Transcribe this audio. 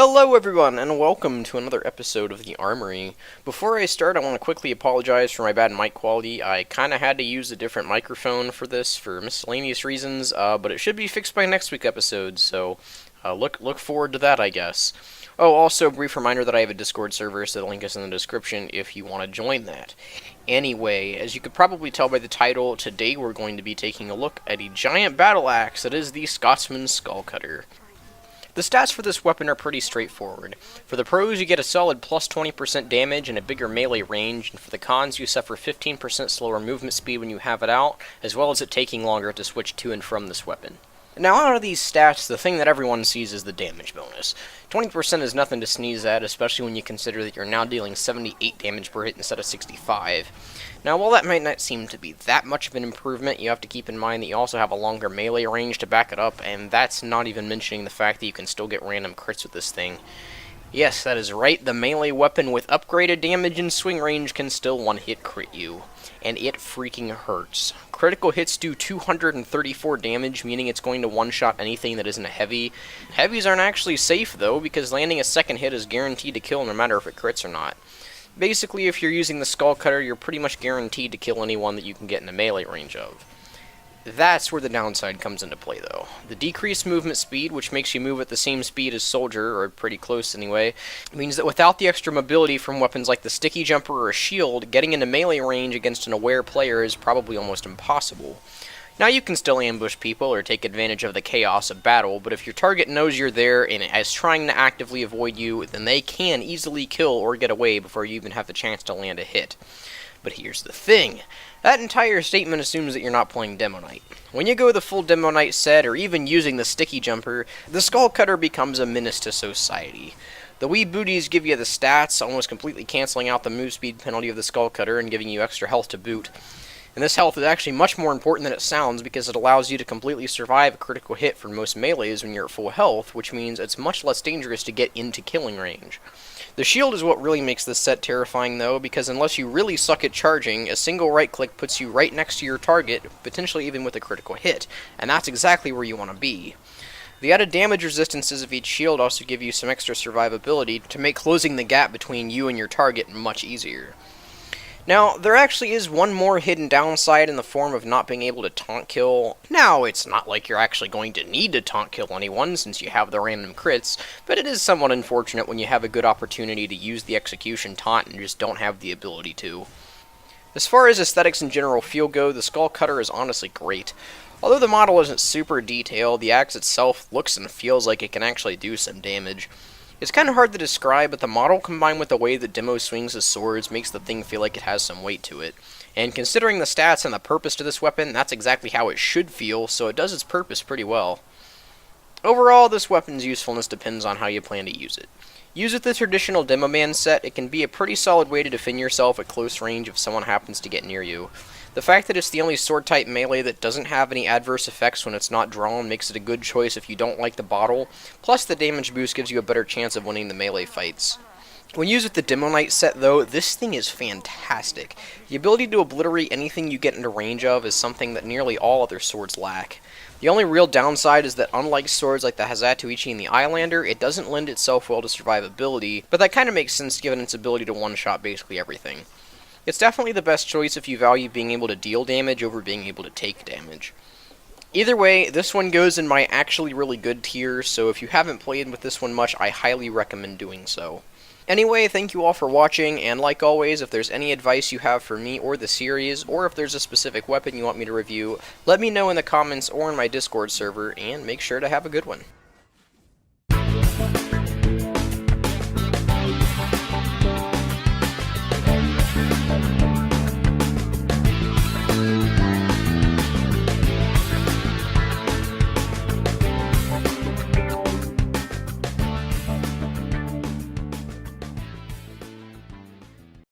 Hello everyone, and welcome to another episode of the Armory. Before I start, I want to quickly apologize for my bad mic quality. I kinda had to use a different microphone for this for miscellaneous reasons, but it should be fixed by next week's episode, so look forward to that, I guess. Oh, also a brief reminder that I have a Discord server, so the link is in the description if you want to join that. Anyway, as you could probably tell by the title, today we're going to be taking a look at a giant battle axe that is the Scotsman Skullcutter. The stats for this weapon are pretty straightforward. For the pros, you get a solid plus 20% damage and a bigger melee range, and for the cons, you suffer 15% slower movement speed when you have it out, as well as it taking longer to switch to and from this weapon. Now, out of these stats, the thing that everyone sees is the damage bonus. 20% is nothing to sneeze at, especially when you consider that you're now dealing 78 damage per hit instead of 65. Now, while that might not seem to be that much of an improvement, you have to keep in mind that you also have a longer melee range to back it up, and that's not even mentioning the fact that you can still get random crits with this thing. Yes, that is right, the melee weapon with upgraded damage and swing range can still one-hit crit you. And it freaking hurts. Critical hits do 234 damage, meaning it's going to one-shot anything that isn't a heavy. Heavies aren't actually safe, though, because landing a second hit is guaranteed to kill no matter if it crits or not. Basically, if you're using the Skullcutter, you're pretty much guaranteed to kill anyone that you can get in a melee range of. That's where the downside comes into play, though. The decreased movement speed, which makes you move at the same speed as Soldier, or pretty close anyway, means that without the extra mobility from weapons like the Sticky Jumper or a Shield, getting into melee range against an aware player is probably almost impossible. Now, you can still ambush people or take advantage of the chaos of battle, but if your target knows you're there and is trying to actively avoid you, then they can easily kill or get away before you even have the chance to land a hit. But here's the thing. That entire statement assumes that you're not playing Demo Knight. When you go the full Demo Knight set, or even using the Sticky Jumper, the Skullcutter becomes a menace to society. The wee booties give you the stats, almost completely cancelling out the move speed penalty of the Skullcutter and giving you extra health to boot. And this health is actually much more important than it sounds because it allows you to completely survive a critical hit for most melees when you're at full health, which means it's much less dangerous to get into killing range. The shield is what really makes this set terrifying, though, because unless you really suck at charging, a single right-click puts you right next to your target, potentially even with a critical hit, and that's exactly where you want to be. The added damage resistances of each shield also give you some extra survivability to make closing the gap between you and your target much easier. Now, there actually is one more hidden downside in the form of not being able to taunt kill. Now, it's not like you're actually going to need to taunt kill anyone since you have the random crits, but it is somewhat unfortunate when you have a good opportunity to use the execution taunt and just don't have the ability to. As far as aesthetics and general feel go, the Skullcutter is honestly great. Although the model isn't super detailed, the axe itself looks and feels like it can actually do some damage. It's kind of hard to describe, but the model combined with the way that Demo swings his swords makes the thing feel like it has some weight to it. And considering the stats and the purpose to this weapon, that's exactly how it should feel, so it does its purpose pretty well. Overall, this weapon's usefulness depends on how you plan to use it. Use with the traditional Demo Man set, it can be a pretty solid way to defend yourself at close range if someone happens to get near you. The fact that it's the only sword-type melee that doesn't have any adverse effects when it's not drawn makes it a good choice if you don't like the bottle, plus the damage boost gives you a better chance of winning the melee fights. When used with the Demo Knight set, though, this thing is fantastic. The ability to obliterate anything you get into range of is something that nearly all other swords lack. The only real downside is that unlike swords like the Hazatuichi and the Eyelander, it doesn't lend itself well to survivability, but that kind of makes sense given its ability to one-shot basically everything. It's definitely the best choice if you value being able to deal damage over being able to take damage. Either way, this one goes in my actually really good tier, so if you haven't played with this one much, I highly recommend doing so. Anyway, thank you all for watching, and like always, if there's any advice you have for me or the series, or if there's a specific weapon you want me to review, let me know in the comments or in my Discord server, and make sure to have a good one.